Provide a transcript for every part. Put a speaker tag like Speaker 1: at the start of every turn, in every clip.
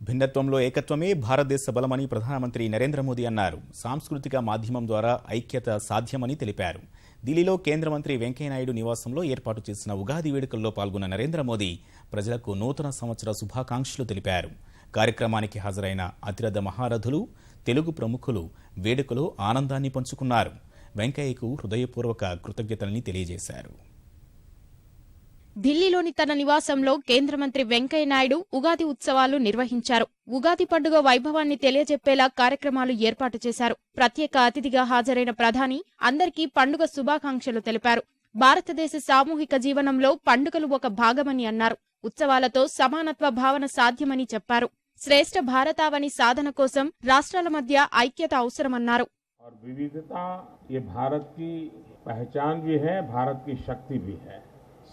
Speaker 1: భిన్నత్వంలో ఏకత్వమే భారతదేశ బలమని ప్రధానమంత్రి నరేంద్ర మోదీ అన్నారు. సాంస్కృతిక మాధ్యమం ద్వారా ఐక్యత సాధ్యమని తెలిపారు. ఢిల్లీలో కేంద్ర మంత్రి వెంకయ్యనాయుడు నివాసంలో ఏర్పాటు చేసిన ఉగాది వేడుకల్లో పాల్గొన్న నరేంద్ర మోదీ ప్రజలకు నూతన సంవత్సర శుభాకాంక్షలు తెలిపారు. కార్యక్రమానికి హాజరైన అతిరథ మహారథులు, తెలుగు ప్రముఖులు వేడుకలో ఆనందాన్ని పంచుకున్నారు. వెంకయ్యకు హృదయపూర్వక కృతజ్ఞతల్ని తెలియజేశారు.
Speaker 2: ఢిల్లీలోని తన నివాసంలో కేంద్ర మంత్రి వెంకయ్యనాయుడు ఉగాది ఉత్సవాలు నిర్వహించారు. ఉగాది పండుగ వైభవాన్ని తెలియజెప్పేలా కార్యక్రమాలు ఏర్పాటు చేశారు. ప్రత్యేక అతిథిగా హాజరైన ప్రధాని అందరికీ పండుగ శుభాకాంక్షలు తెలిపారు. భారతదేశ సామూహిక జీవనంలో పండుగలు ఒక భాగమని అన్నారు. ఉత్సవాలతో సమానత్వ భావన సాధ్యమని చెప్పారు. శ్రేష్ఠ భారతావని సాధన కోసం రాష్ట్రాల మధ్య ఐక్యత అవసరమన్నారు.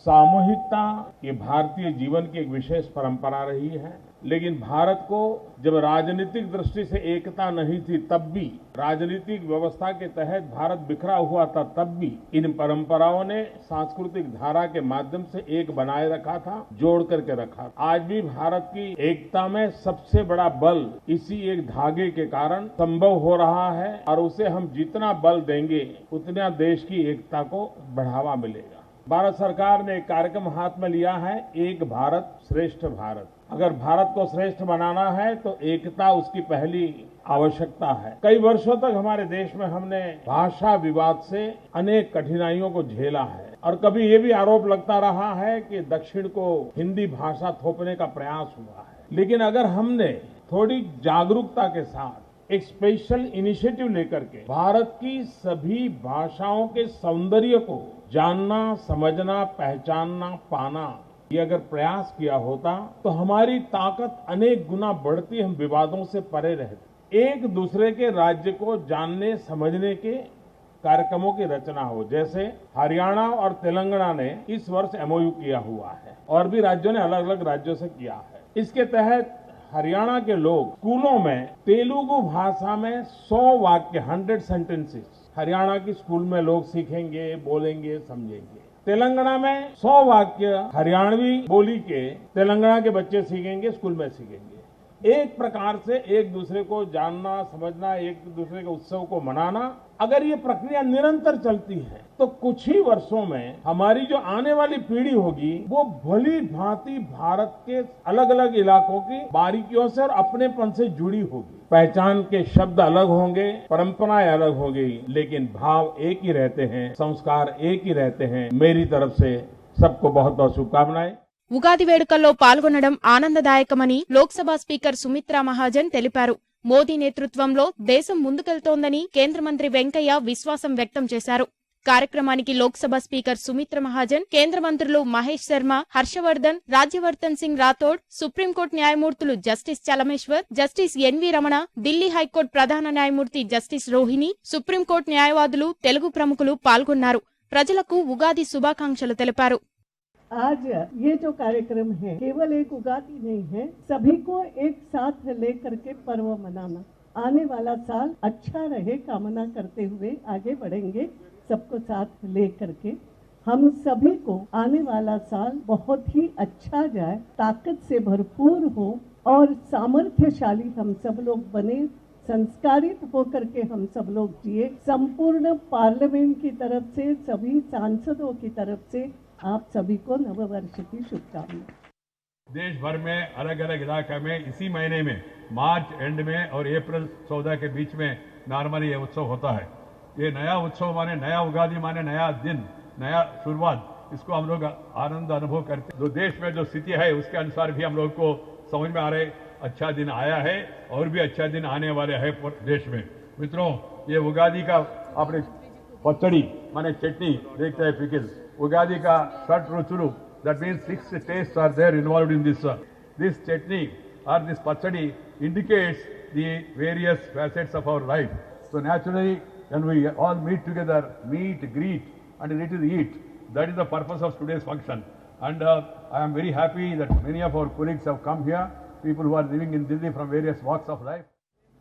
Speaker 3: सामूहिकता ये भारतीय जीवन की एक विशेष परंपरा रही है, लेकिन भारत को जब राजनीतिक दृष्टि से एकता नहीं थी तब भी, राजनीतिक व्यवस्था के तहत भारत बिखरा हुआ था तब भी इन परंपराओं ने सांस्कृतिक धारा के माध्यम से एक बनाए रखा था, जोड़ करके रखा। आज भी भारत की एकता में सबसे बड़ा बल इसी एक धागे के कारण संभव हो रहा है और उसे हम जितना बल देंगे उतना देश की एकता को बढ़ावा मिलेगा। भारत सरकार ने एक कार्यक्रम हाथ में लिया है, एक भारत श्रेष्ठ भारत। अगर भारत को श्रेष्ठ बनाना है तो एकता उसकी पहली आवश्यकता है। कई वर्षों तक हमारे देश में हमने भाषा विवाद से अनेक कठिनाइयों को झेला है और कभी ये भी आरोप लगता रहा है कि दक्षिण को हिंदी भाषा थोपने का प्रयास हुआ है। लेकिन अगर हमने थोड़ी जागरूकता के साथ एक स्पेशल इनिशिएटिव लेकर के भारत की सभी भाषाओं के सौंदर्य को जानना, समझना, पहचानना, पाना, ये अगर प्रयास किया होता तो हमारी ताकत अनेक गुना बढ़ती, हम विवादों से परे रहते। एक दूसरे के राज्य को जानने समझने के कार्यक्रमों की रचना हो, जैसे हरियाणा और तेलंगाना ने इस वर्ष MOU किया हुआ है और भी राज्यों ने अलग अलग राज्यों से किया है। इसके तहत हरियाणा के लोग स्कूलों में तेलुगु भाषा में 100 वाक्य 100 सेंटेंसेस हरियाणा की स्कूल में लोग सीखेंगे, बोलेंगे, समझेंगे। तेलंगाना में 100 वाक्य हरियाणवी बोली के तेलंगाना के बच्चे सीखेंगे, स्कूल में सीखेंगे। एक प्रकार से एक दूसरे को जानना, समझना, एक दूसरे के उत्सव को मनाना, अगर ये प्रक्रिया निरंतर चलती है तो कुछ ही वर्षों में हमारी जो आने वाली पीढ़ी होगी वो भली भांति भारत के अलग अलग इलाकों की बारीकियों से और अपनेपन से जुड़ी होगी। पहचान के शब्द अलग होंगे, परंपराएं अलग होंगी, लेकिन भाव एक ही रहते हैं, संस्कार एक ही रहते हैं। मेरी तरफ से सबको बहुत बहुत शुभकामनाएं।
Speaker 2: ఉగాది వేడుకల్లో పాల్గొనడం ఆనందదాయకమని లోక్సభ స్పీకర్ సుమిత్రా మహాజన్ తెలిపారు. మోదీ నేతృత్వంలో దేశం ముందుకెళ్తోందని కేంద్ర మంత్రి వెంకయ్య విశ్వాసం వ్యక్తం చేశారు. కార్యక్రమానికి లోక్సభ స్పీకర్ సుమిత్రా మహాజన్, కేంద్ర మంత్రులు మహేష్ శర్మ, హర్షవర్ధన్, రాజ్యవర్ధన్ సింగ్ రాథోడ్, సుప్రీంకోర్టు న్యాయమూర్తులు justice Chelameswar, justice N V Ramana, Delhi high court ప్రధాన న్యాయమూర్తి జస్టిస్ రోహిణి, సుప్రీంకోర్టు న్యాయవాదులు, తెలుగు ప్రముఖులు పాల్గొన్నారు. ప్రజలకు ఉగాది శుభాకాంక్షలు తెలిపారు.
Speaker 4: आज ये जो कार्यक्रम है केवल एक उगादी नहीं है, सभी को एक साथ लेकर के पर्व मनाना। आने वाला साल अच्छा रहे कामना करते हुए आगे बढ़ेंगे, सबको साथ लेकर के। हम सभी को आने वाला साल बहुत ही अच्छा जाए, ताकत से भरपूर हो और सामर्थ्यशाली हम सब लोग बने, संस्कारित होकर के हम सब लोग जिए। संपूर्ण पार्लियामेंट की तरफ से, सभी सांसदों की तरफ से आप सभी को नववर्ष की शुभकामनाएं।
Speaker 5: देश भर में अलग अलग इलाके में इसी महीने में मार्च एंड में और अप्रैल 14 के बीच में नॉर्मली ये उत्सव होता है। ये नया उत्सव माने नया उगादी माने नया दिन, नया शुरुआत, इसको हम लोग आनंद अनुभव करते हैं। जो देश में जो स्थिति है उसके अनुसार भी हम लोग को समझ में आ रहे अच्छा दिन आया है और भी अच्छा दिन आने वाले है देश में। मित्रों, ये उगादी का आपने पचड़ी माने चटनी देखते हैं, पिकल उगादी का षट रुचुरु, that means 6 tastes are there involved in this chutney or this pachadi indicates the various facets of our life. So naturally when we all meet together, meet, greet and little eat, that is the purpose of today's function. And I am very happy that many of our colleagues have come here, people who are living in Delhi from various walks of life.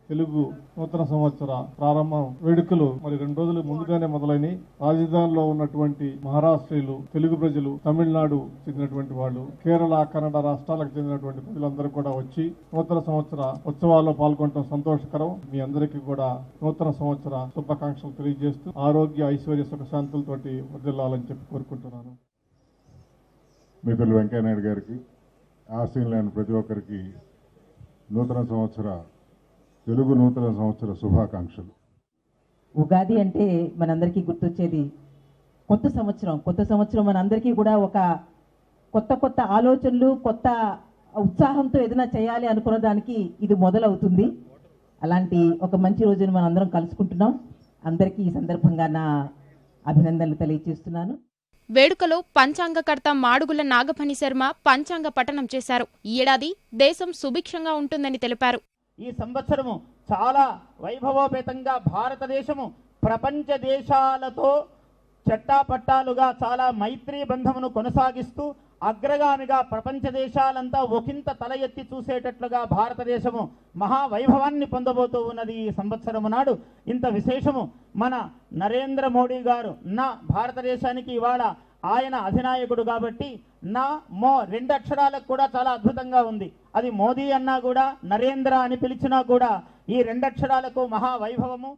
Speaker 6: Telugu నూతన సంవత్సర ప్రారంభ వేడుకలు మరి 2 రోజులు ముందుగానే మొదలైనవి. రాజధానిలో ఉన్నటువంటి మహారాష్ట్రీయులు, తెలుగు ప్రజలు, తమిళనాడు చెందినటువంటి వాళ్ళు, కేరళ, కన్నడ రాష్ట్రాలకు చెందినటువంటి ప్రజలందరూ కూడా వచ్చి నూతన సంవత్సర ఉత్సవాల్లో పాల్గొనడం సంతోషకరం. మీ అందరికీ కూడా నూతన సంవత్సర శుభాకాంక్షలు తెలియజేస్తూ ఆరోగ్య, ఐశ్వర్య, సుఖశాంతులతోటి వర్ధిల్లాలని చెప్పి కోరుకుంటున్నాను.
Speaker 7: మిత్రులు వెంకయ్యనాయుడు గారికి, ఆశీనులైన ప్రతి ఒక్కరికి తెలుగు నూతన సంవత్సర శుభాకాంక్షలు.
Speaker 8: ఉగాది అంటే మనందరికీ గుర్తొచ్చేది కొత్త సంవత్సరం. కొత్త సంవత్సరం మనందరికీ కూడా ఒక కొత్త ఆలోచనలు, కొత్త ఉత్సాహంతో ఏదైనా చేయాలి అనుకున్న దానికి ఇది మొదలవుతుంది. అలాంటి ఒక మంచి రోజును మనందరం కలుసుకుంటున్నాం. అందరికీ ఈ సందర్భంగా నా అభినందనలు తెలియజేస్తున్నాను.
Speaker 2: వేడుకలో పంచాంగకర్త మాడుగుల నాగఫణి శర్మ పంచాంగ పఠనం చేశారు. ఈ ఏడాది దేశం సుభిక్షంగా ఉంటుందని తెలిపారు.
Speaker 9: ఈ సంవత్సరము చాలా వైభవోపేతంగా భారతదేశము ప్రపంచ దేశాలతో చట్టాపట్టాలుగా చాలా మైత్రీ బంధమును కొనసాగిస్తూ అగ్రగామిగా ప్రపంచ దేశాలంతా ఒకంత తల ఎత్తి చూసేటట్లుగా భారతదేశము మహావైభవాన్ని పొందబోతూ ఉన్నది. ఈ సంవత్సరము నాడు ఇంత విశేషము మన నరేంద్ర మోడీ గారు భారతదేశానికి ఇవాళ ఆయన అధినాయకుడు కాబట్టి నా మో 2 అక్షరాలకు కూడా చాలా అద్భుతంగా ఉంది. అది మోదీ అన్నా కూడా, నరేంద్ర అని పిలిచినా కూడా ఈ 2 అక్షరాలకు మహావైభవము.